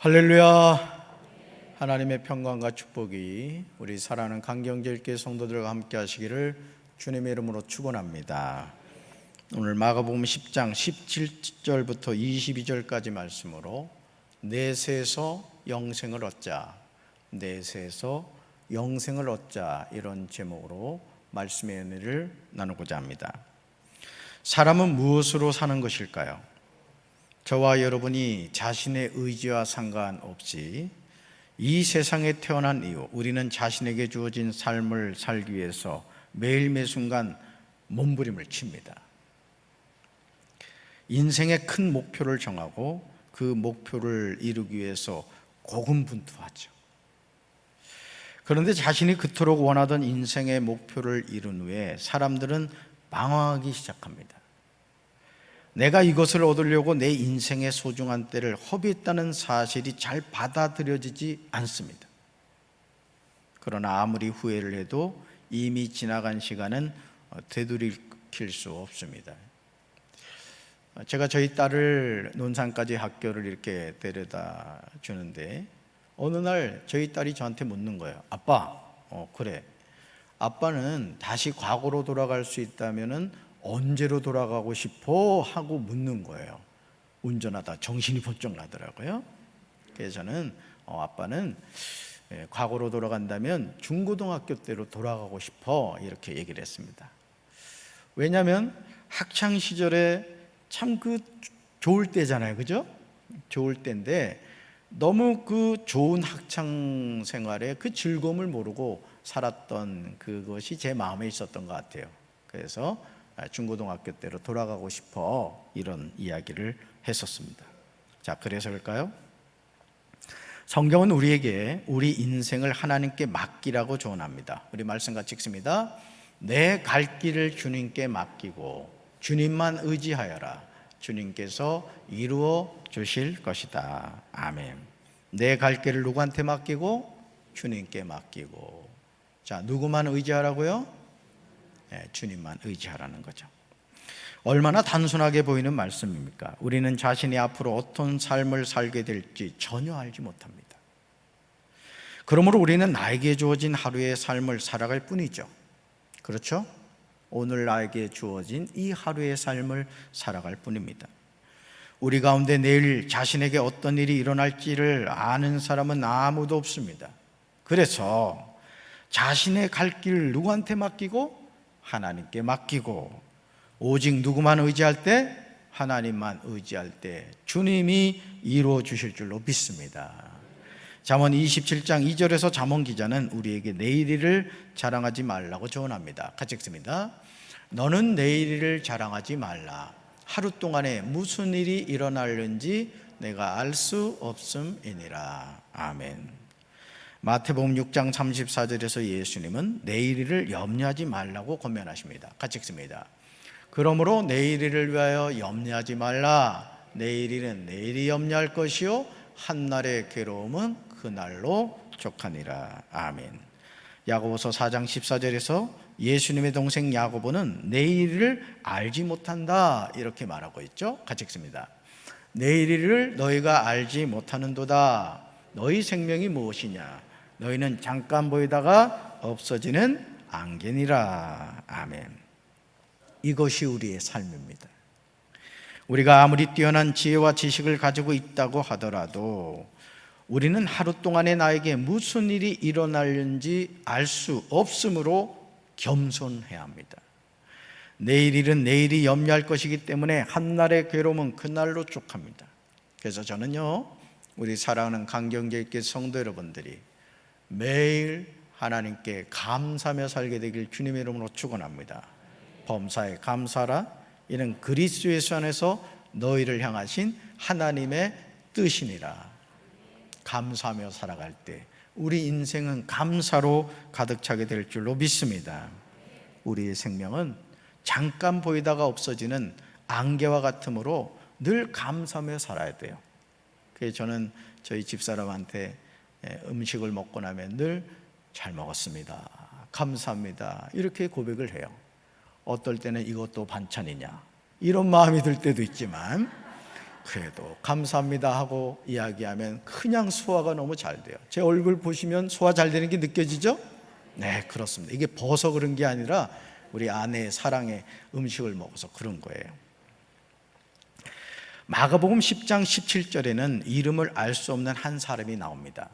할렐루야. 하나님의 평강과 축복이 우리 사랑하는 강경제일교회 성도들과 함께 하시기를 주님의 이름으로 축원합니다. 오늘 마가복음 10장 17절부터 22절까지 말씀으로 내세에서 영생을 얻자, 내세에서 영생을 얻자, 이런 제목으로 말씀의 은혜를 나누고자 합니다. 사람은 무엇으로 사는 것일까요? 저와 여러분이 자신의 의지와 상관없이 이 세상에 태어난 이후 우리는 자신에게 주어진 삶을 살기 위해서 매일 매순간 몸부림을 칩니다. 인생의 큰 목표를 정하고 그 목표를 이루기 위해서 고군분투하죠. 그런데 자신이 그토록 원하던 인생의 목표를 이룬 후에 사람들은 방황하기 시작합니다. 내가 이것을 얻으려고 내 인생의 소중한 때를 허비했다는 사실이 잘 받아들여지지 않습니다. 그러나 아무리 후회를 해도 이미 지나간 시간은 되돌이킬 수 없습니다. 제가 저희 딸을 논산까지 학교를 이렇게 데려다 주는데 어느 날 저희 딸이 저한테 묻는 거예요. 아빠, 그래. 아빠는 다시 과거로 돌아갈 수 있다면은 언제로 돌아가고 싶어? 하고 묻는 거예요. 운전하다 정신이 번쩍 나더라고요. 그래서 저는 아빠는 과거로 돌아간다면 중고등학교 때로 돌아가고 싶어, 이렇게 얘기를 했습니다. 왜냐하면 학창 시절에 참 좋을 때잖아요, 그죠? 좋을 때인데 너무 그 좋은 학창 생활에 그 즐거움을 모르고 살았던 그것이 제 마음에 있었던 것 같아요. 그래서 중고등학교 때로 돌아가고 싶어, 이런 이야기를 했었습니다. 자, 그래서일까요? 성경은 우리에게 우리 인생을 하나님께 맡기라고 조언합니다. 우리 말씀 같이 읽습니다. 내 갈 길을 주님께 맡기고 주님만 의지하여라. 주님께서 이루어 주실 것이다. 아멘. 내 갈 길을 누구한테 맡기고? 주님께 맡기고. 자, 누구만 의지하라고요? 주님만 의지하라는 거죠. 얼마나 단순하게 보이는 말씀입니까? 우리는 자신이 앞으로 어떤 삶을 살게 될지 전혀 알지 못합니다. 그러므로 우리는 나에게 주어진 하루의 삶을 살아갈 뿐이죠. 그렇죠? 오늘 나에게 주어진 이 하루의 삶을 살아갈 뿐입니다. 우리 가운데 내일 자신에게 어떤 일이 일어날지를 아는 사람은 아무도 없습니다. 그래서 자신의 갈 길을 누구한테 맡기고? 하나님께 맡기고, 오직 누구만 의지할 때? 하나님만 의지할 때 주님이 이루어 주실 줄로 믿습니다. 잠언 27장 2절에서 잠언 기자는 우리에게 내일 일을 자랑하지 말라고 조언합니다. 같이 읽습니다. 너는 내일 일을 자랑하지 말라. 하루 동안에 무슨 일이 일어날는지 내가 알 수 없음이니라. 아멘. 마태복음 6장 34절에서 예수님은 내일 일을 염려하지 말라고 권면하십니다. 같이 읽습니다. 그러므로 내일 일을 위하여 염려하지 말라. 내일 일은 내일이 염려할 것이요 한날의 괴로움은 그날로 족하니라. 아멘. 야고보서 4장 14절에서 예수님의 동생 야고보는 내일 일을 알지 못한다, 이렇게 말하고 있죠. 같이 읽습니다. 내일 일을 너희가 알지 못하는도다. 너희 생명이 무엇이냐? 너희는 잠깐 보이다가 없어지는 안개니라. 아멘. 이것이 우리의 삶입니다. 우리가 아무리 뛰어난 지혜와 지식을 가지고 있다고 하더라도 우리는 하루 동안에 나에게 무슨 일이 일어날는지 알 수 없으므로 겸손해야 합니다. 내일 일은 내일이 염려할 것이기 때문에 한날의 괴로움은 그날로 족합니다. 그래서 저는요, 우리 사랑하는 강경제일교회 성도 여러분들이 매일 하나님께 감사하며 살게 되길 주님의 이름으로 축원합니다. 범사에 감사하라. 이는 그리스도 예수 안에서 너희를 향하신 하나님의 뜻이니라. 감사하며 살아갈 때 우리 인생은 감사로 가득 차게 될 줄로 믿습니다. 우리의 생명은 잠깐 보이다가 없어지는 안개와 같으므로 늘 감사하며 살아야 돼요. 그래서 저는 저희 집사람한테 음식을 먹고 나면 늘 잘 먹었습니다, 감사합니다, 이렇게 고백을 해요. 어떨 때는 이것도 반찬이냐, 이런 마음이 들 때도 있지만 그래도 감사합니다 하고 이야기하면 그냥 소화가 너무 잘 돼요. 제 얼굴 보시면 소화 잘 되는 게 느껴지죠? 네, 그렇습니다. 이게 벗어 그런 게 아니라 우리 아내의 사랑의 음식을 먹어서 그런 거예요. 마가복음 10장 17절에는 이름을 알 수 없는 한 사람이 나옵니다.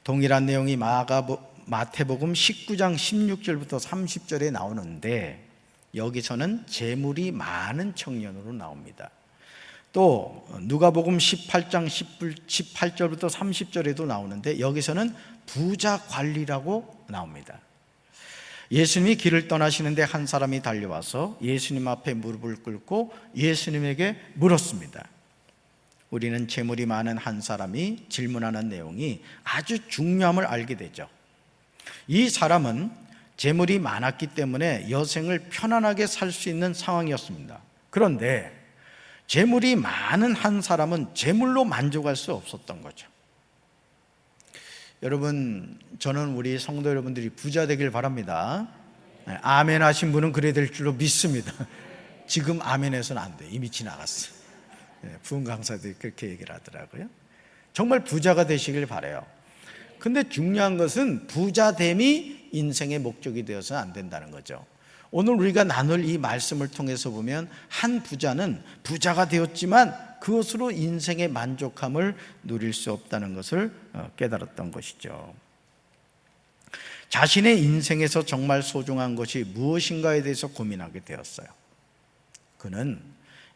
동일한 내용이 마태복음 19장 16절부터 30절에 나오는데 여기서는 재물이 많은 청년으로 나옵니다. 또 누가복음 18장 18절부터 30절에도 나오는데 여기서는 부자 관리라고 나옵니다. 예수님이 길을 떠나시는데 한 사람이 달려와서 예수님 앞에 무릎을 꿇고 예수님에게 물었습니다. 우리는 재물이 많은 한 사람이 질문하는 내용이 아주 중요함을 알게 되죠. 이 사람은 재물이 많았기 때문에 여생을 편안하게 살 수 있는 상황이었습니다. 그런데 재물이 많은 한 사람은 재물로 만족할 수 없었던 거죠. 여러분, 저는 우리 성도 여러분들이 부자 되길 바랍니다. 아멘 하신 분은 그래야 될 줄로 믿습니다. 지금 아멘해서는 안 돼. 이미 지나갔어. 부흥 강사들이 그렇게 얘기를 하더라고요. 정말 부자가 되시길 바라요. 근데 중요한 것은 부자됨이 인생의 목적이 되어서는 안 된다는 거죠. 오늘 우리가 나눌 이 말씀을 통해서 보면 한 부자는 부자가 되었지만 그것으로 인생의 만족함을 누릴 수 없다는 것을 깨달았던 것이죠. 자신의 인생에서 정말 소중한 것이 무엇인가에 대해서 고민하게 되었어요. 그는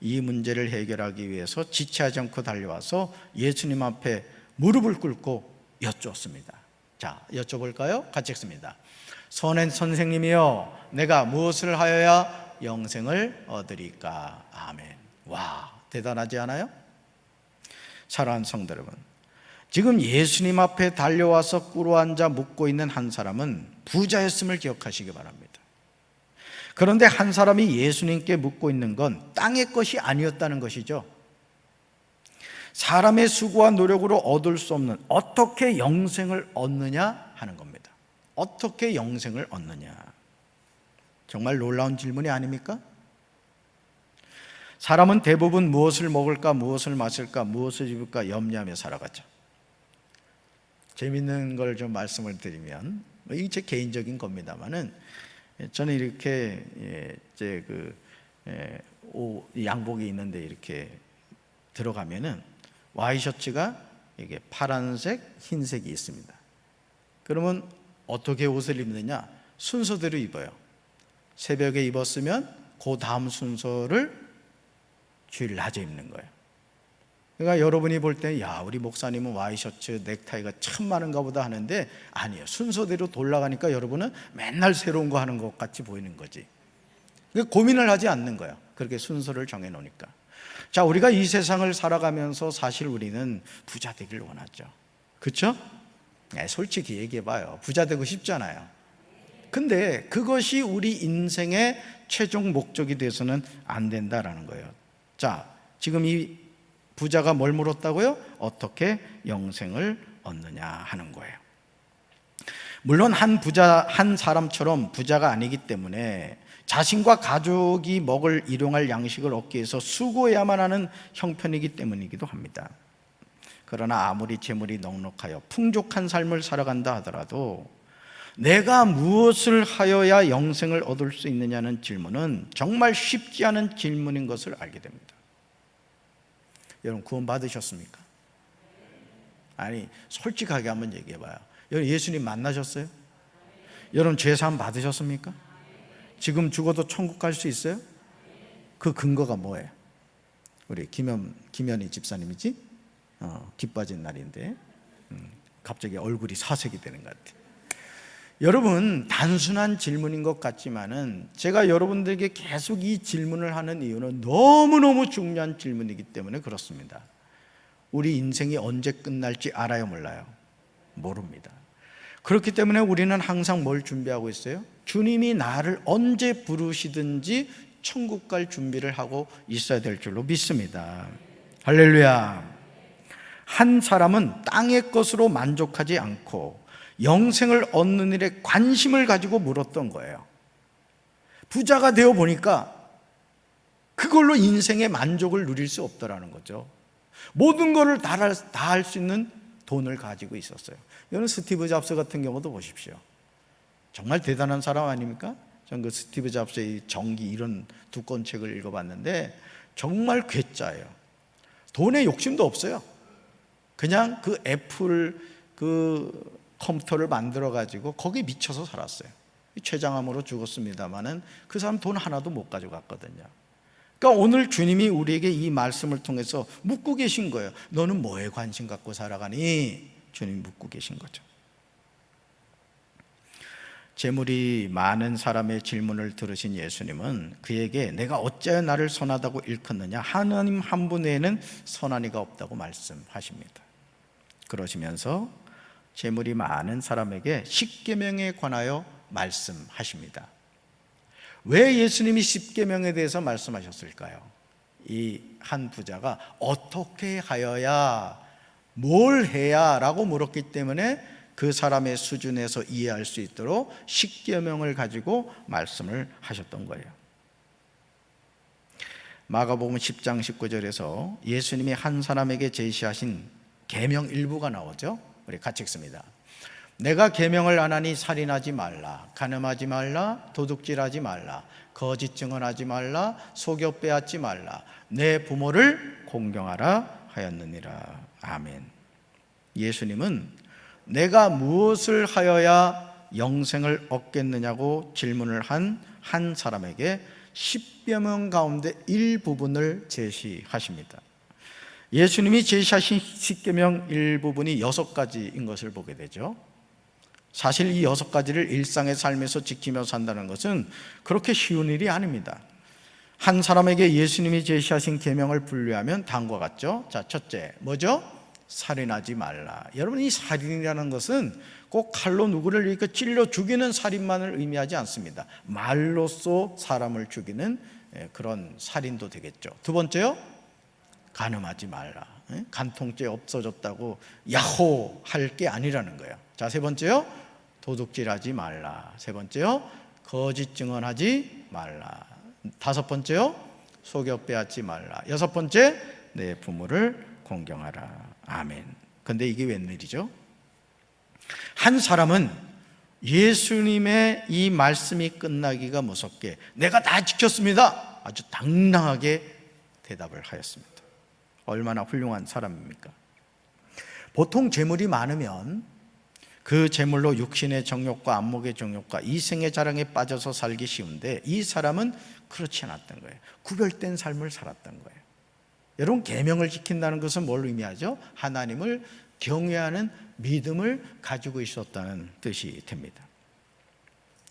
이 문제를 해결하기 위해서 지체하지 않고 달려와서 예수님 앞에 무릎을 꿇고 여쭈었습니다. 자, 여쭤볼까요? 같이 읽습니다. 선한 선생님이여, 내가 무엇을 하여야 영생을 얻으리까? 아멘. 와, 대단하지 않아요? 사랑하는 성도 여러분, 지금 예수님 앞에 달려와서 꿇어앉아 묻고 있는 한 사람은 부자였음을 기억하시기 바랍니다. 그런데 한 사람이 예수님께 묻고 있는 건 땅의 것이 아니었다는 것이죠. 사람의 수고와 노력으로 얻을 수 없는 어떻게 영생을 얻느냐 하는 겁니다. 어떻게 영생을 얻느냐. 정말 놀라운 질문이 아닙니까? 사람은 대부분 무엇을 먹을까, 무엇을 마실까, 무엇을 입을까 염려하며 살아가죠. 재밌는 걸 좀 말씀을 드리면, 이게 제 개인적인 겁니다만은, 저는 이렇게 양복이 있는데 이렇게 들어가면은 와이셔츠가 이게 파란색, 흰색이 있습니다. 그러면 어떻게 옷을 입느냐? 순서대로 입어요. 새벽에 입었으면 그 다음 순서를 주일 낮에 입는 거예요. 그러니까 여러분이 볼 때, 야, 우리 목사님은 와이셔츠, 넥타이가 참 많은가 보다 하는데 아니에요. 순서대로 돌아가니까 여러분은 맨날 새로운 거 하는 것 같이 보이는 거지. 고민을 하지 않는 거예요. 그렇게 순서를 정해 놓으니까. 자, 우리가 이 세상을 살아가면서 사실 우리는 부자 되길 원하죠. 그렇죠? 솔직히 얘기해봐요. 부자 되고 싶잖아요. 근데 그것이 우리 인생의 최종 목적이 돼서는 안 된다라는 거예요. 자, 지금 이 부자가 뭘 물었다고요? 어떻게 영생을 얻느냐 하는 거예요. 물론 한 사람처럼 부자가 아니기 때문에 자신과 가족이 먹을 일용할 양식을 얻기 위해서 수고해야만 하는 형편이기 때문이기도 합니다. 그러나 아무리 재물이 넉넉하여 풍족한 삶을 살아간다 하더라도 내가 무엇을 하여야 영생을 얻을 수 있느냐는 질문은 정말 쉽지 않은 질문인 것을 알게 됩니다. 여러분, 구원 받으셨습니까? 아니, 솔직하게 한번 얘기해봐요. 여러분, 예수님 만나셨어요? 여러분, 죄사함 받으셨습니까? 지금 죽어도 천국 갈 수 있어요? 그 근거가 뭐예요? 우리 김현희 집사님이지? 기빠진 날인데 갑자기 얼굴이 사색이 되는 것 같아요. 여러분, 단순한 질문인 것 같지만은 제가 여러분들에게 계속 이 질문을 하는 이유는 너무너무 중요한 질문이기 때문에 그렇습니다. 우리 인생이 언제 끝날지 알아요, 몰라요? 모릅니다. 그렇기 때문에 우리는 항상 뭘 준비하고 있어요? 주님이 나를 언제 부르시든지 천국 갈 준비를 하고 있어야 될 줄로 믿습니다. 할렐루야. 한 사람은 땅의 것으로 만족하지 않고 영생을 얻는 일에 관심을 가지고 물었던 거예요. 부자가 되어 보니까 그걸로 인생의 만족을 누릴 수 없더라는 거죠. 모든 것을 다 할 수 있는 돈을 가지고 있었어요. 여러분, 스티브 잡스 같은 경우도 보십시오. 정말 대단한 사람 아닙니까? 전 그 스티브 잡스의 전기 이런 두꺼운 책을 읽어봤는데 정말 괴짜예요. 돈에 욕심도 없어요. 그냥 그 애플 그 컴퓨터를 만들어 가지고 거기에 미쳐서 살았어요. 췌장암으로 죽었습니다마는 그 사람 돈 하나도 못 가져갔거든요. 그러니까 오늘 주님이 우리에게 이 말씀을 통해서 묻고 계신 거예요. 너는 뭐에 관심 갖고 살아가니? 주님이 묻고 계신 거죠. 재물이 많은 사람의 질문을 들으신 예수님은 그에게 내가 어찌하여 나를 선하다고 일컫느냐? 하나님 한 분 외에는 선한 이가 없다고 말씀하십니다. 그러시면서 재물이 많은 사람에게 십계명에 관하여 말씀하십니다. 왜 예수님이 십계명에 대해서 말씀하셨을까요? 이 한 부자가 어떻게 하여야, 뭘 해야 라고 물었기 때문에 그 사람의 수준에서 이해할 수 있도록 십계명을 가지고 말씀을 하셨던 거예요. 마가복음 10장 19절에서 예수님이 한 사람에게 제시하신 계명 일부가 나오죠. 우리 같이 읽습니다. 내가 계명을 안 하니 살인하지 말라, 간음하지 말라, 도둑질하지 말라, 거짓 증언하지 말라, 속여 빼앗지 말라, 내 부모를 공경하라 하였느니라. 아멘. 예수님은 내가 무엇을 하여야 영생을 얻겠느냐고 질문을 한 사람에게 십계명 가운데 일부분을 제시하십니다. 예수님이 제시하신 십계명 일부분이 6가지인 것을 보게 되죠. 사실 이 6가지를 일상의 삶에서 지키며 산다는 것은 그렇게 쉬운 일이 아닙니다. 한 사람에게 예수님이 제시하신 계명을 분류하면 다음과 같죠. 자, 첫째, 뭐죠? 살인하지 말라. 여러분, 이 살인이라는 것은 꼭 칼로 누구를 이렇게 찔러 죽이는 살인만을 의미하지 않습니다. 말로써 사람을 죽이는 그런 살인도 되겠죠. 두 번째요, 간음하지 말라. 간통죄 없어졌다고 야호 할 게 아니라는 거예요. 자, 세 번째요, 도둑질하지 말라. 세 번째요, 거짓 증언하지 말라. 다섯 번째요, 속여 빼앗지 말라. 여섯 번째, 내 부모를 공경하라. 아멘. 근데 이게 웬일이죠? 한 사람은 예수님의 이 말씀이 끝나기가 무섭게 내가 다 지켰습니다, 아주 당당하게 대답을 하였습니다. 얼마나 훌륭한 사람입니까? 보통 재물이 많으면 그 재물로 육신의 정욕과 안목의 정욕과 이생의 자랑에 빠져서 살기 쉬운데 이 사람은 그렇지 않았던 거예요. 구별된 삶을 살았던 거예요. 여러분, 계명을 지킨다는 것은 뭘 의미하죠? 하나님을 경외하는 믿음을 가지고 있었다는 뜻이 됩니다.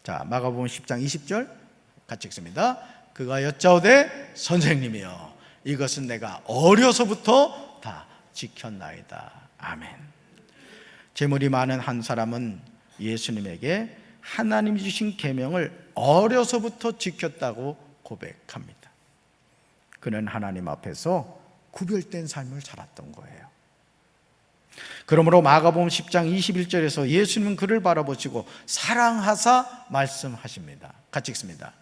자, 마가복음 10장 20절 같이 읽습니다. 그가 여짜오되 선생님이여, 이것은 내가 어려서부터 다 지켰나이다. 아멘. 재물이 많은 한 사람은 예수님에게 하나님이 주신 계명을 어려서부터 지켰다고 고백합니다. 그는 하나님 앞에서 구별된 삶을 살았던 거예요. 그러므로 마가복음 10장 21절에서 예수님은 그를 바라보시고 사랑하사 말씀하십니다. 같이 읽습니다.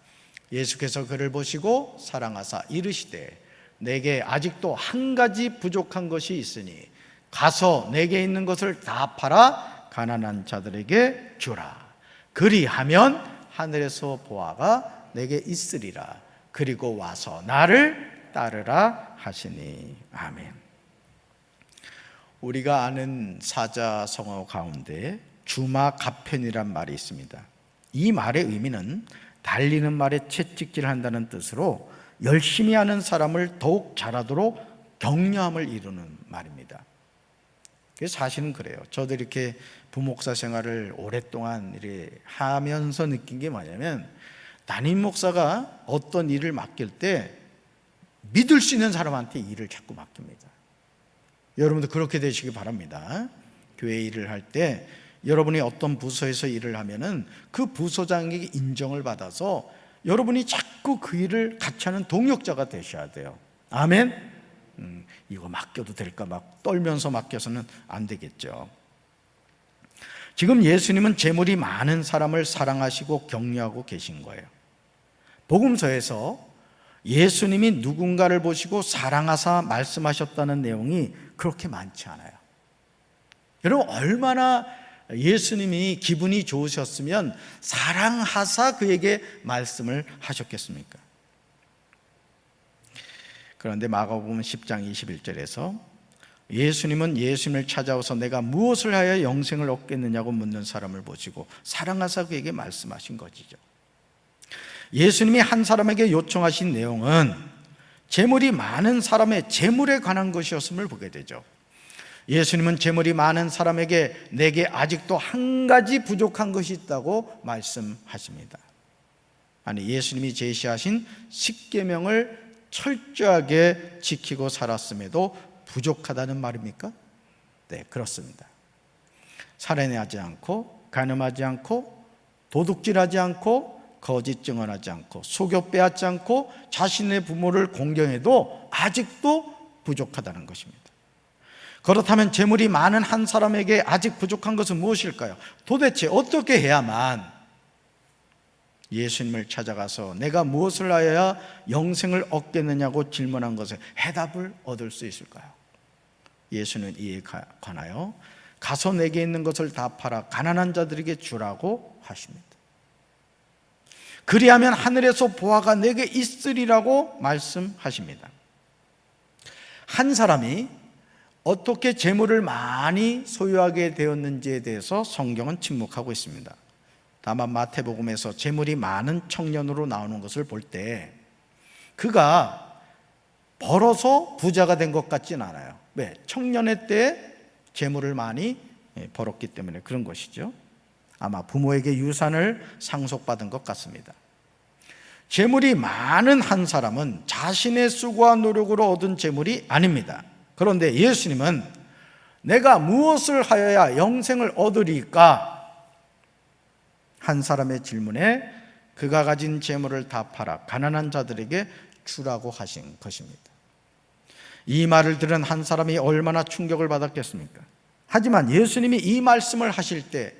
예수께서 그를 보시고 사랑하사 이르시되 내게 아직도 한 가지 부족한 것이 있으니 가서 내게 있는 것을 다 팔아 가난한 자들에게 주라. 그리하면 하늘에서 보화가 내게 있으리라. 그리고 와서 나를 따르라 하시니. 아멘. 우리가 아는 사자성어 가운데 주마가편이란 말이 있습니다. 이 말의 의미는 달리는 말에 채찍질한다는 뜻으로 열심히 하는 사람을 더욱 잘하도록 격려함을 이루는 말입니다. 사실은 그래요. 저도 이렇게 부목사 생활을 오랫동안 이렇게 하면서 느낀 게 뭐냐면, 담임 목사가 어떤 일을 맡길 때 믿을 수 있는 사람한테 일을 자꾸 맡깁니다. 여러분도 그렇게 되시기 바랍니다. 교회 일을 할 때 여러분이 어떤 부서에서 일을 하면은 그 부서장에게 인정을 받아서 여러분이 자꾸 그 일을 같이 하는 동역자가 되셔야 돼요. 아멘. 이거 맡겨도 될까 막 떨면서 맡겨서는 안 되겠죠. 지금 예수님은 재물이 많은 사람을 사랑하시고 격려하고 계신 거예요. 복음서에서 예수님이 누군가를 보시고 사랑하사 말씀하셨다는 내용이 그렇게 많지 않아요. 여러분, 얼마나 예수님이 기분이 좋으셨으면 사랑하사 그에게 말씀을 하셨겠습니까? 그런데 마가복음 10장 21절에서 예수님은 예수님을 찾아와서 내가 무엇을 하여 영생을 얻겠느냐고 묻는 사람을 보시고 사랑하사 그에게 말씀하신 것이죠. 예수님이 한 사람에게 요청하신 내용은 재물이 많은 사람의 재물에 관한 것이었음을 보게 되죠. 예수님은 재물이 많은 사람에게 내게 아직도 한 가지 부족한 것이 있다고 말씀하십니다. 아니, 예수님이 제시하신 십계명을 철저하게 지키고 살았음에도 부족하다는 말입니까? 네, 그렇습니다. 살인하지 않고, 간음하지 않고, 도둑질하지 않고, 거짓 증언하지 않고, 속여 빼앗지 않고, 자신의 부모를 공경해도 아직도 부족하다는 것입니다. 그렇다면 재물이 많은 한 사람에게 아직 부족한 것은 무엇일까요? 도대체 어떻게 해야만 예수님을 찾아가서 내가 무엇을 하여야 영생을 얻겠느냐고 질문한 것에 해답을 얻을 수 있을까요? 예수는 이에 관하여 가서 내게 있는 것을 다 팔아 가난한 자들에게 주라고 하십니다. 그리하면 하늘에서 보화가 내게 있으리라고 말씀하십니다. 한 사람이 어떻게 재물을 많이 소유하게 되었는지에 대해서 성경은 침묵하고 있습니다. 다만 마태복음에서 재물이 많은 청년으로 나오는 것을 볼 때 그가 벌어서 부자가 된 것 같진 않아요. 왜? 청년의 때에 재물을 많이 벌었기 때문에 그런 것이죠. 아마 부모에게 유산을 상속받은 것 같습니다. 재물이 많은 한 사람은 자신의 수고와 노력으로 얻은 재물이 아닙니다. 그런데 예수님은 내가 무엇을 하여야 영생을 얻으리까? 한 사람의 질문에 그가 가진 재물을 다 팔아 가난한 자들에게 주라고 하신 것입니다. 이 말을 들은 한 사람이 얼마나 충격을 받았겠습니까? 하지만 예수님이 이 말씀을 하실 때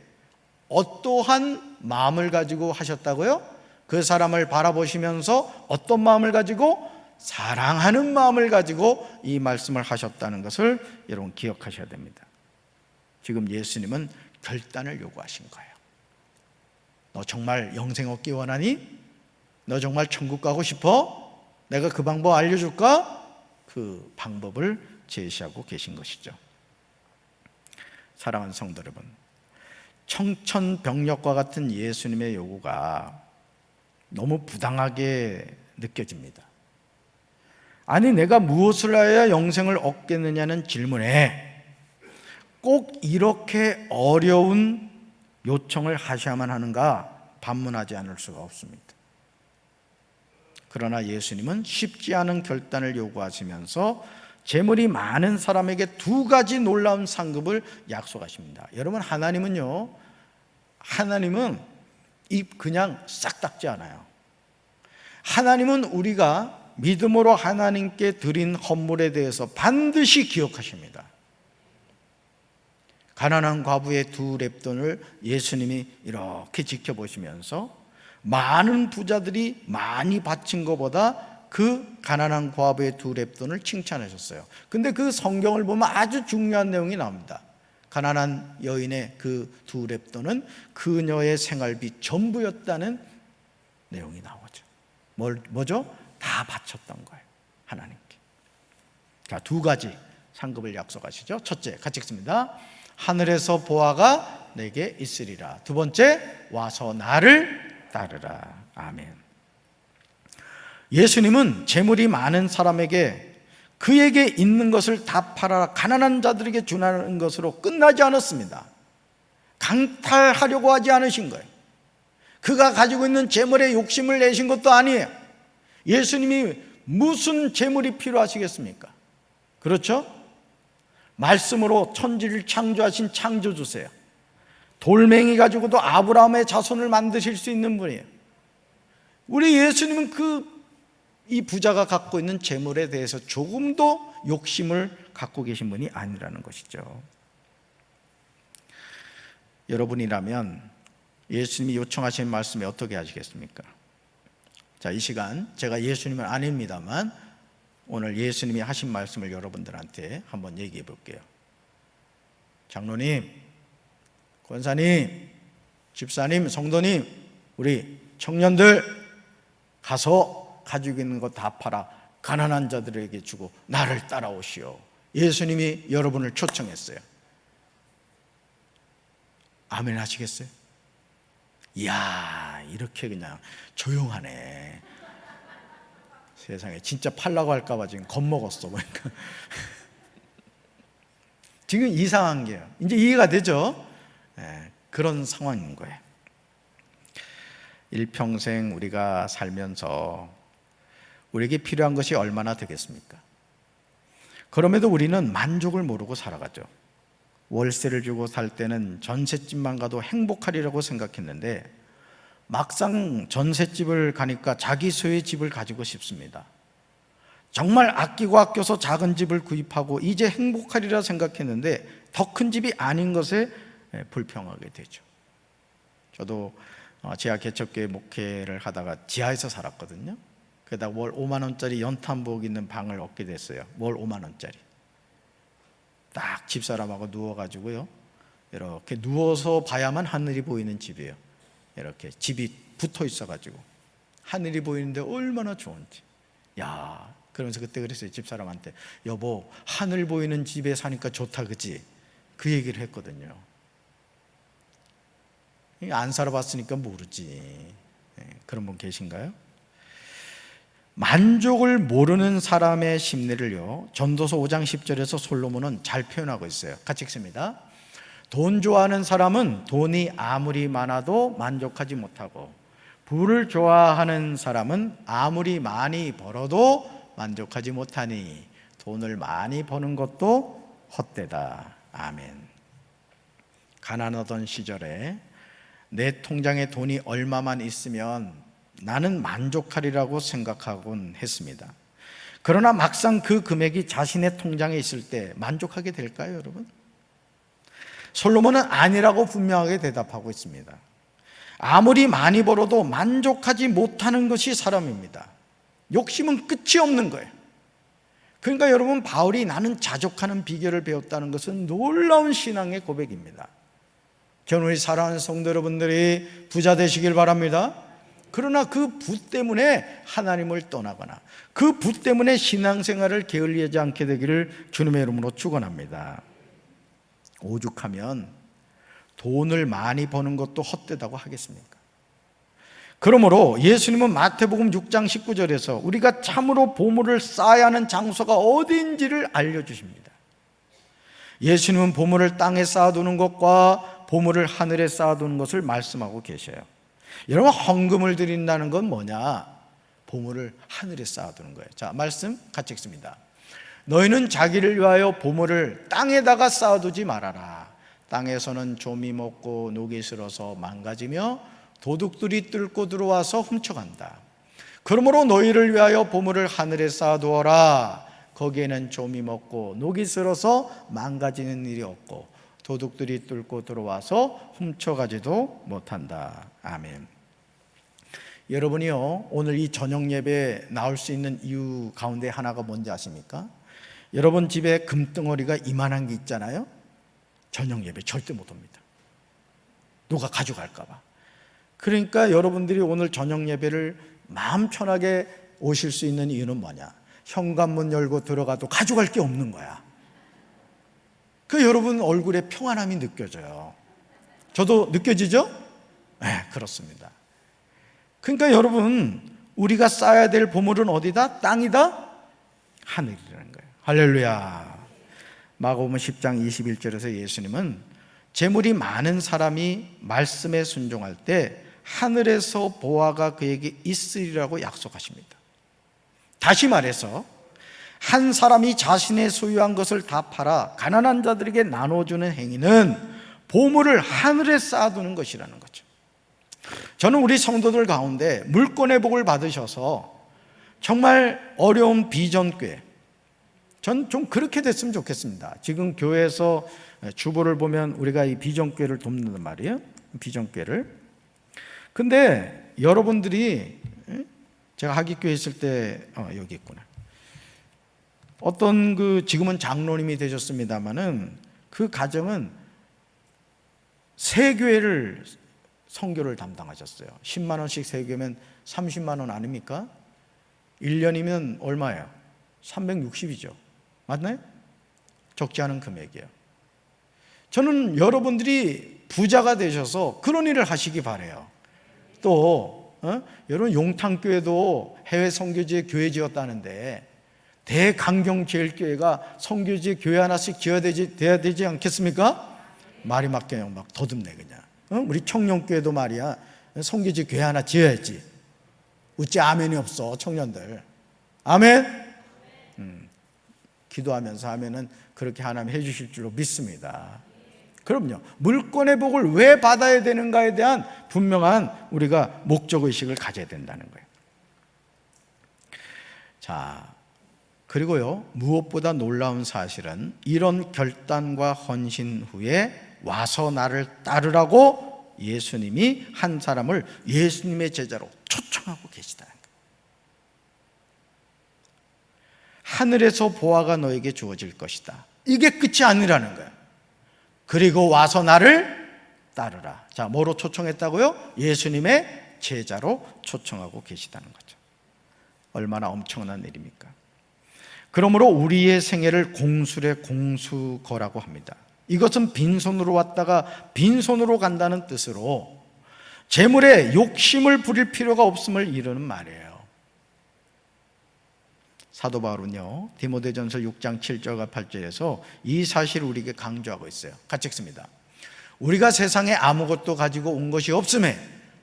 어떠한 마음을 가지고 하셨다고요? 그 사람을 바라보시면서 어떤 마음을 가지고? 사랑하는 마음을 가지고 이 말씀을 하셨다는 것을 여러분 기억하셔야 됩니다. 지금 예수님은 결단을 요구하신 거예요. 너 정말 영생 얻기 원하니? 너 정말 천국 가고 싶어? 내가 그 방법 알려줄까? 그 방법을 제시하고 계신 것이죠. 사랑하는 성도 여러분, 청천벽력과 같은 예수님의 요구가 너무 부당하게 느껴집니다. 아니, 내가 무엇을 하여야 영생을 얻겠느냐는 질문에 꼭 이렇게 어려운 요청을 하셔야만 하는가 반문하지 않을 수가 없습니다. 그러나 예수님은 쉽지 않은 결단을 요구하시면서 재물이 많은 사람에게 두 가지 놀라운 상급을 약속하십니다. 여러분, 하나님은 입 그냥 싹 닦지 않아요. 하나님은 우리가 믿음으로 하나님께 드린 헌물에 대해서 반드시 기억하십니다. 가난한 과부의 두 렙돈을 예수님이 이렇게 지켜보시면서 많은 부자들이 많이 바친 것보다 그 가난한 과부의 두 렙돈을 칭찬하셨어요. 근데 그 성경을 보면 아주 중요한 내용이 나옵니다. 가난한 여인의 그 두 렙돈은 그녀의 생활비 전부였다는 내용이 나오죠. 뭐죠? 다 바쳤던 거예요, 하나님께. 자, 두 가지 상급을 약속하시죠. 첫째, 같이 읽습니다. 하늘에서 보화가 내게 있으리라. 두 번째, 와서 나를 따르라. 아멘. 예수님은 재물이 많은 사람에게 그에게 있는 것을 다 팔아 가난한 자들에게 주라는 것으로 끝나지 않았습니다. 강탈하려고 하지 않으신 거예요. 그가 가지고 있는 재물에 욕심을 내신 것도 아니에요. 예수님이 무슨 재물이 필요하시겠습니까? 그렇죠? 말씀으로 천지를 창조하신 창조주세요. 돌멩이 가지고도 아브라함의 자손을 만드실 수 있는 분이에요. 우리 예수님은 이 부자가 갖고 있는 재물에 대해서 조금도 욕심을 갖고 계신 분이 아니라는 것이죠. 여러분이라면 예수님이 요청하신 말씀에 어떻게 하시겠습니까? 자, 이 시간 제가 예수님은 아닙니다만 오늘 예수님이 하신 말씀을 여러분들한테 한번 얘기해 볼게요. 장로님, 권사님, 집사님, 성도님, 우리 청년들 가서 가지고 있는 거 다 팔아 가난한 자들에게 주고 나를 따라오시오. 예수님이 여러분을 초청했어요. 아멘 하시겠어요? 이야, 이렇게 그냥 조용하네. 세상에 진짜 팔라고 할까봐 지금 겁먹었어. 그러니까 지금 이상한 게요. 이제 이해가 되죠? 그런 상황인 거예요. 일평생 우리가 살면서 우리에게 필요한 것이 얼마나 되겠습니까? 그럼에도 우리는 만족을 모르고 살아가죠. 월세를 주고 살 때는 전셋집만 가도 행복하리라고 생각했는데 막상 전셋집을 가니까 자기 소유의 집을 가지고 싶습니다. 정말 아끼고 아껴서 작은 집을 구입하고 이제 행복하리라 생각했는데 더 큰 집이 아닌 것에 불평하게 되죠. 저도 지하 개척교회 목회를 하다가 지하에서 살았거든요. 게다가 월 5만 원짜리 연탄부엌 있는 방을 얻게 됐어요. 월 5만 원짜리. 딱 집사람하고 누워가지고요, 이렇게 누워서 봐야만 하늘이 보이는 집이에요. 이렇게 집이 붙어 있어가지고 하늘이 보이는데 얼마나 좋은지. 야, 그러면서 그때 그랬어요. 집사람한테, 여보, 하늘 보이는 집에 사니까 좋다, 그지? 그 얘기를 했거든요. 안 살아봤으니까 모르지. 그런 분 계신가요? 만족을 모르는 사람의 심리를요, 전도서 5장 10절에서 솔로몬은 잘 표현하고 있어요. 같이 읽습니다. 돈 좋아하는 사람은 돈이 아무리 많아도 만족하지 못하고, 부를 좋아하는 사람은 아무리 많이 벌어도 만족하지 못하니 돈을 많이 버는 것도 헛되다. 아멘. 가난하던 시절에 내 통장에 돈이 얼마만 있으면 나는 만족하리라고 생각하곤 했습니다. 그러나 막상 그 금액이 자신의 통장에 있을 때 만족하게 될까요, 여러분? 솔로몬은 아니라고 분명하게 대답하고 있습니다. 아무리 많이 벌어도 만족하지 못하는 것이 사람입니다. 욕심은 끝이 없는 거예요. 그러니까 여러분, 바울이 나는 자족하는 비결을 배웠다는 것은 놀라운 신앙의 고백입니다. 저는 우리 사랑하는 성도 여러분들이 부자 되시길 바랍니다. 그러나 그 부 때문에 하나님을 떠나거나 그 부 때문에 신앙생활을 게을리하지 않게 되기를 주님의 이름으로 축원합니다. 오죽하면 돈을 많이 버는 것도 헛되다고 하겠습니까? 그러므로 예수님은 마태복음 6장 19절에서 우리가 참으로 보물을 쌓아야 하는 장소가 어디인지를 알려주십니다. 예수님은 보물을 땅에 쌓아두는 것과 보물을 하늘에 쌓아두는 것을 말씀하고 계셔요. 여러분, 헌금을 드린다는 건 뭐냐? 보물을 하늘에 쌓아두는 거예요. 자, 말씀 같이 읽습니다. 너희는 자기를 위하여 보물을 땅에다가 쌓아두지 말아라. 땅에서는 좀이 먹고 녹이 슬어서 망가지며 도둑들이 뚫고 들어와서 훔쳐간다. 그러므로 너희를 위하여 보물을 하늘에 쌓아두어라. 거기에는 좀이 먹고 녹이 슬어서 망가지는 일이 없고 도둑들이 뚫고 들어와서 훔쳐가지도 못한다. 아멘. 여러분이요, 오늘 이 저녁 예배에 나올 수 있는 이유 가운데 하나가 뭔지 아십니까? 여러분 집에 금덩어리가 이만한 게 있잖아요. 저녁 예배 절대 못 옵니다. 누가 가져갈까 봐. 그러니까 여러분들이 오늘 저녁 예배를 마음 편하게 오실 수 있는 이유는 뭐냐? 현관문 열고 들어가도 가져갈 게 없는 거야. 그 여러분 얼굴에 평안함이 느껴져요. 저도 느껴지죠? 네, 그렇습니다. 그러니까 여러분, 우리가 쌓아야 될 보물은 어디다? 땅이다? 하늘이라는 거예요. 할렐루야. 마가복음 10장 21절에서 예수님은 재물이 많은 사람이 말씀에 순종할 때 하늘에서 보화가 그에게 있으리라고 약속하십니다. 다시 말해서 한 사람이 자신의 소유한 것을 다 팔아 가난한 자들에게 나눠주는 행위는 보물을 하늘에 쌓아두는 것이라는 거죠. 저는 우리 성도들 가운데 물권의 복을 받으셔서 정말 어려운 비전교회, 전 좀 그렇게 됐으면 좋겠습니다. 지금 교회에서 주보를 보면 우리가 이 비전교회를 돕는단 말이에요. 비전교회를. 근데 여러분들이 제가 하기교회 있을 때 여기 있구나. 어떤 지금은 장로님이 되셨습니다마는 그 가정은 세 교회를 선교를 담당하셨어요. 10만 원씩 세 교회면 30만 원 아닙니까? 1년이면 얼마예요? 360이죠. 맞나요? 적지 않은 금액이에요. 저는 여러분들이 부자가 되셔서 그런 일을 하시기 바라요. 또 여러분 용탕교회도 해외 선교지에 교회 지었다는데 대강경제일교회가 선교지에 교회 하나씩 돼야 되지 않겠습니까? 말이 막 그냥 막 더듬네 그냥. 우리 청년교회도 말이야 선교지 교회 하나 지어야지. 어찌 아멘이 없어 청년들. 아멘? 기도하면서 하면은 그렇게 하나님 해주실 줄로 믿습니다. 그럼요. 물권의 복을 왜 받아야 되는가에 대한 분명한 우리가 목적의식을 가져야 된다는 거예요. 자, 그리고요, 무엇보다 놀라운 사실은 이런 결단과 헌신 후에 와서 나를 따르라고 예수님이 한 사람을 예수님의 제자로 초청하고 계시다는 거예요. 하늘에서 보화가 너에게 주어질 것이다. 이게 끝이 아니라는 거예요. 그리고 와서 나를 따르라. 자, 뭐로 초청했다고요? 예수님의 제자로 초청하고 계시다는 거죠. 얼마나 엄청난 일입니까? 그러므로 우리의 생애를 공술의 공수거라고 합니다. 이것은 빈손으로 왔다가 빈손으로 간다는 뜻으로 재물에 욕심을 부릴 필요가 없음을 이루는 말이에요. 사도 바울은요, 디모데전서 6장 7절과 8절에서 이 사실을 우리에게 강조하고 있어요. 같이 읽습니다. 우리가 세상에 아무것도 가지고 온 것이 없음에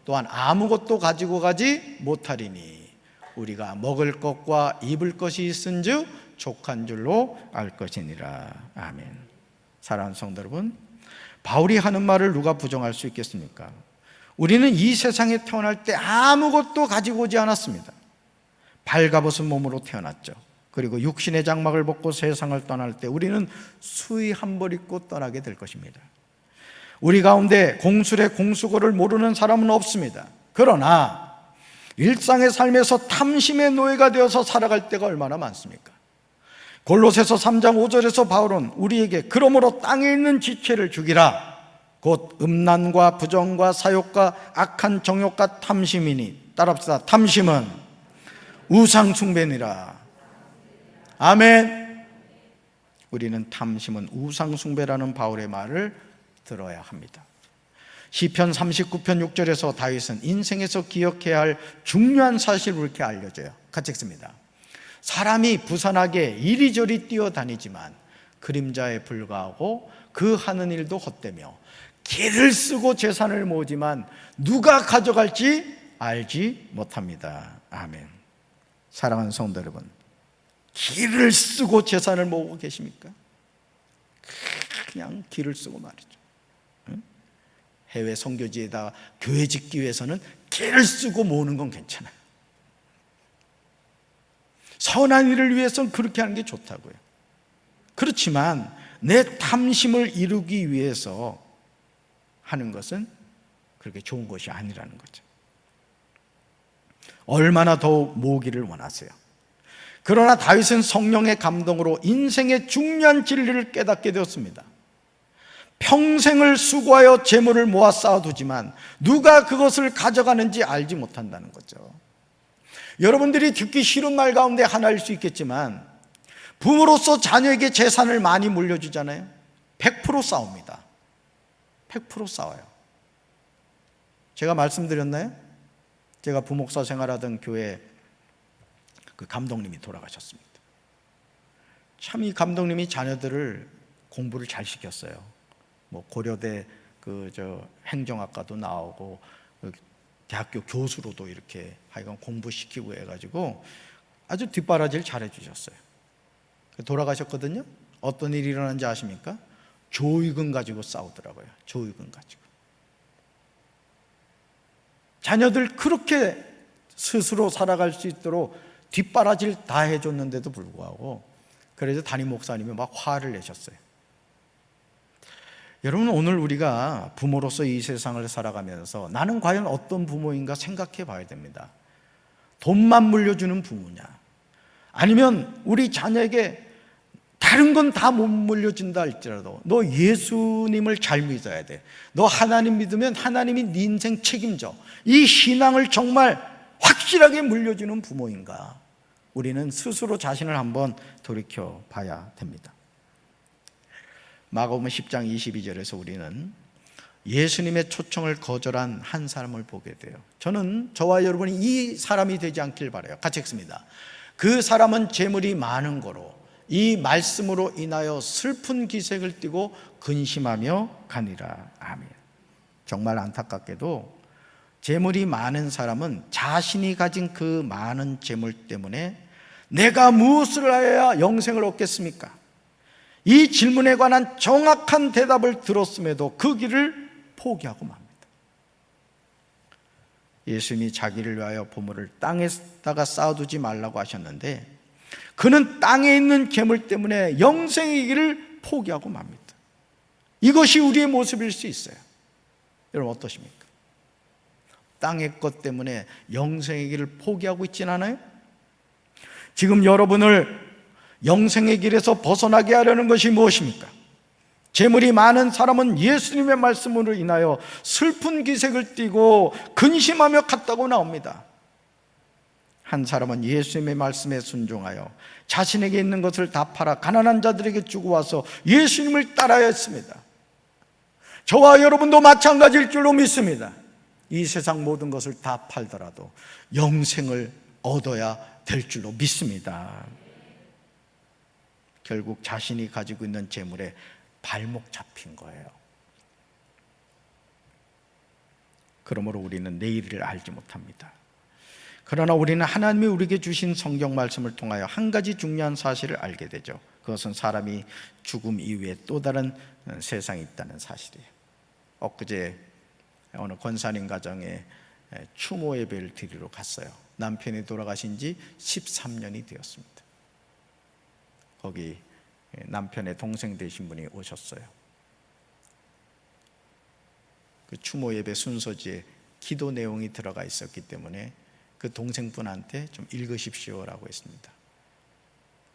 또한 아무것도 가지고 가지 못하리니 우리가 먹을 것과 입을 것이 있은즉 족한 줄로 알 것이니라. 아멘. 사랑하는 성도 여러분, 바울이 하는 말을 누가 부정할 수 있겠습니까? 우리는 이 세상에 태어날 때 아무것도 가지고 오지 않았습니다. 발가벗은 몸으로 태어났죠. 그리고 육신의 장막을 벗고 세상을 떠날 때 우리는 수의 한 벌 입고 떠나게 될 것입니다. 우리 가운데 공술의 공수거를 모르는 사람은 없습니다. 그러나 일상의 삶에서 탐심의 노예가 되어서 살아갈 때가 얼마나 많습니까? 골로새서 3장 5절에서 바울은 우리에게 그러므로 땅에 있는 지체를 죽이라. 곧 음란과 부정과 사욕과 악한 정욕과 탐심이니. 따라합시다. 탐심은 우상 숭배니라. 아멘. 우리는 탐심은 우상 숭배라는 바울의 말을 들어야 합니다. 시편 39편 6절에서 다윗은 인생에서 기억해야 할 중요한 사실을 이렇게 알려줘요. 같이 읽습니다. 사람이 부산하게 이리저리 뛰어다니지만 그림자에 불과하고 그 하는 일도 헛되며 길을 쓰고 재산을 모으지만 누가 가져갈지 알지 못합니다. 아멘. 사랑하는 성도 여러분, 길을 쓰고 재산을 모으고 계십니까? 그냥 길을 쓰고 말이죠. 해외 선교지에다가 교회 짓기 위해서는 길을 쓰고 모으는 건 괜찮아요. 선한 일을 위해서는 그렇게 하는 게 좋다고요. 그렇지만 내 탐심을 이루기 위해서 하는 것은 그렇게 좋은 것이 아니라는 거죠. 얼마나 더 모으기를 원하세요? 그러나 다윗은 성령의 감동으로 인생의 중요한 진리를 깨닫게 되었습니다. 평생을 수고하여 재물을 모아 쌓아두지만 누가 그것을 가져가는지 알지 못한다는 거죠. 여러분들이 듣기 싫은 말 가운데 하나일 수 있겠지만 부모로서 자녀에게 재산을 많이 물려주잖아요. 100% 싸웁니다. 100% 싸워요. 제가 말씀드렸나요? 제가 부목사 생활하던 교회 그 감독님이 돌아가셨습니다. 참 이 감독님이 자녀들을 공부를 잘 시켰어요. 뭐 고려대 행정학과도 나오고 대학교 교수로도 이렇게 하여간 공부시키고 해가지고 아주 뒷바라지를 잘해 주셨어요. 돌아가셨거든요. 어떤 일이 일어난지 아십니까? 조의금 가지고 싸우더라고요. 조의금 가지고. 자녀들 그렇게 스스로 살아갈 수 있도록 뒷바라지를 다 해줬는데도 불구하고 그래서 담임 목사님이 막 화를 내셨어요. 여러분, 오늘 우리가 부모로서 이 세상을 살아가면서 나는 과연 어떤 부모인가 생각해 봐야 됩니다. 돈만 물려주는 부모냐, 아니면 우리 자녀에게 다른 건 다 못 물려준다 할지라도 너 예수님을 잘 믿어야 돼, 너 하나님 믿으면 하나님이 네 인생 책임져, 이 신앙을 정말 확실하게 물려주는 부모인가? 우리는 스스로 자신을 한번 돌이켜 봐야 됩니다. 마가복음 10장 22절에서 우리는 예수님의 초청을 거절한 한 사람을 보게 돼요. 저는 저와 여러분이 이 사람이 되지 않길 바라요. 같이 읽습니다. 그 사람은 재물이 많은 거로 이 말씀으로 인하여 슬픈 기색을 띠고 근심하며 가니라. 아멘. 정말 안타깝게도 재물이 많은 사람은 자신이 가진 그 많은 재물 때문에 내가 무엇을 하여야 영생을 얻겠습니까? 이 질문에 관한 정확한 대답을 들었음에도 그 길을 포기하고 맙니다. 예수님이 자기를 위하여 보물을 땅에다가 쌓아두지 말라고 하셨는데 그는 땅에 있는 재물 때문에 영생의 길을 포기하고 맙니다. 이것이 우리의 모습일 수 있어요. 여러분 어떠십니까? 땅의 것 때문에 영생의 길을 포기하고 있진 않아요? 지금 여러분을 영생의 길에서 벗어나게 하려는 것이 무엇입니까? 재물이 많은 사람은 예수님의 말씀으로 인하여 슬픈 기색을 띠고 근심하며 갔다고 나옵니다. 한 사람은 예수님의 말씀에 순종하여 자신에게 있는 것을 다 팔아 가난한 자들에게 주고 와서 예수님을 따라야 했습니다. 저와 여러분도 마찬가지일 줄로 믿습니다. 이 세상 모든 것을 다 팔더라도 영생을 얻어야 될 줄로 믿습니다. 결국 자신이 가지고 있는 재물에 발목 잡힌 거예요. 그러므로 우리는 내일을 알지 못합니다. 그러나 우리는 하나님이 우리에게 주신 성경 말씀을 통하여 한 가지 중요한 사실을 알게 되죠. 그것은 사람이 죽음 이후에 또 다른 세상이 있다는 사실이에요. 엊그제 어느 권사님 가정에 추모 예배를 드리러 갔어요. 남편이 돌아가신 지 13년이 되었습니다. 거기 남편의 동생 되신 분이 오셨어요. 그 추모 예배 순서지에 기도 내용이 들어가 있었기 때문에 그 동생분한테 좀 읽으십시오라고 했습니다.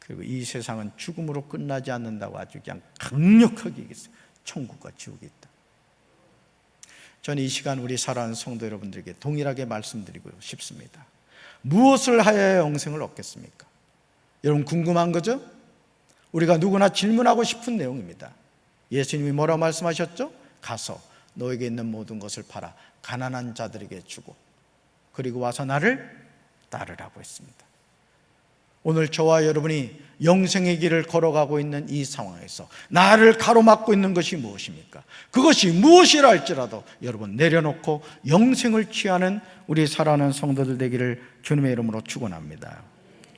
그리고 이 세상은 죽음으로 끝나지 않는다고 아주 그냥 강력하게 얘기했어요. 천국과 지옥이 있다. 저는 이 시간 우리 사랑하는 성도 여러분들에게 동일하게 말씀드리고 싶습니다. 무엇을 하여야 영생을 얻겠습니까? 여러분 궁금한 거죠? 우리가 누구나 질문하고 싶은 내용입니다. 예수님이 뭐라고 말씀하셨죠? 가서 너에게 있는 모든 것을 팔아 가난한 자들에게 주고 그리고 와서 나를 따르라고 했습니다. 오늘 저와 여러분이 영생의 길을 걸어가고 있는 이 상황에서 나를 가로막고 있는 것이 무엇입니까? 그것이 무엇이라 할지라도 여러분 내려놓고 영생을 취하는 우리 사랑하는 성도들 되기를 주님의 이름으로 축원합니다.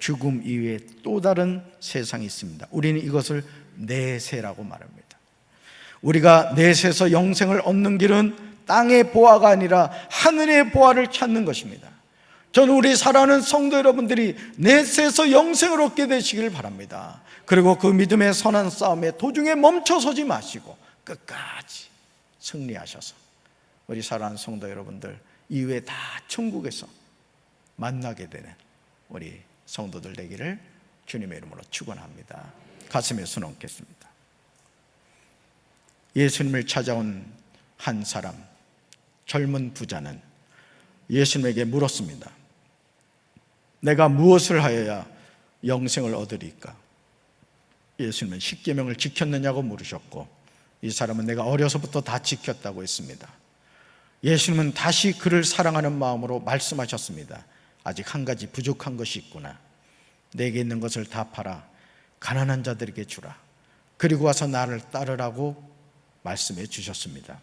죽음 이후에 또 다른 세상이 있습니다. 우리는 이것을 내세라고 말합니다. 우리가 내세에서 영생을 얻는 길은 땅의 보화가 아니라 하늘의 보화를 찾는 것입니다. 저는 우리 사랑하는 성도 여러분들이 내세에서 영생을 얻게 되시길 바랍니다. 그리고 그 믿음의 선한 싸움에 도중에 멈춰서지 마시고 끝까지 승리하셔서 우리 사랑하는 성도 여러분들 이후에 다 천국에서 만나게 되는 우리 성도들 되기를 주님의 이름으로 축원합니다. 가슴에 손 얹겠습니다. 예수님을 찾아온 한 사람, 젊은 부자는 예수님에게 물었습니다. 내가 무엇을 하여야 영생을 얻으리까? 예수님은 십계명을 지켰느냐고 물으셨고 이 사람은 내가 어려서부터 다 지켰다고 했습니다. 예수님은 다시 그를 사랑하는 마음으로 말씀하셨습니다. 아직 한 가지 부족한 것이 있구나. 내게 있는 것을 다 팔아 가난한 자들에게 주라. 그리고 와서 나를 따르라고 말씀해 주셨습니다.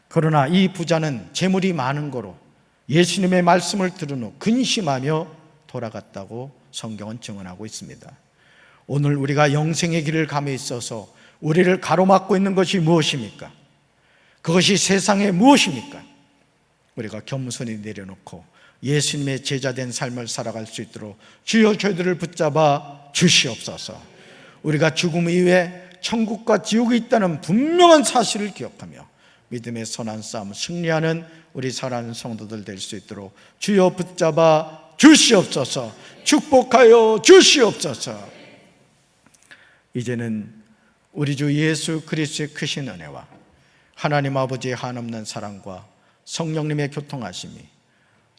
그러나 이 부자는 재물이 많은 거로 예수님의 말씀을 들은 후 근심하며 돌아갔다고 성경은 증언하고 있습니다. 오늘 우리가 영생의 길을 감에 있어서 우리를 가로막고 있는 것이 무엇입니까? 그것이 세상에 무엇입니까? 우리가 겸손히 내려놓고 예수님의 제자된 삶을 살아갈 수 있도록 주여 저희들을 붙잡아 주시옵소서. 우리가 죽음 이후에 천국과 지옥이 있다는 분명한 사실을 기억하며 믿음의 선한 싸움 승리하는 우리 사랑하는 성도들 될 수 있도록 주여 붙잡아 주시옵소서. 축복하여 주시옵소서. 이제는 우리 주 예수 그리스도의 크신 은혜와 하나님 아버지의 한없는 사랑과 성령님의 교통하심이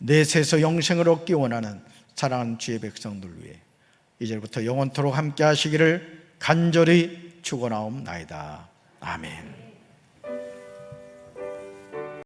내세에서 영생을 얻기 원하는 사랑하는 주의 백성들 위해 이제부터 영원토록 함께 하시기를 간절히 축원하옵나이다. 아멘.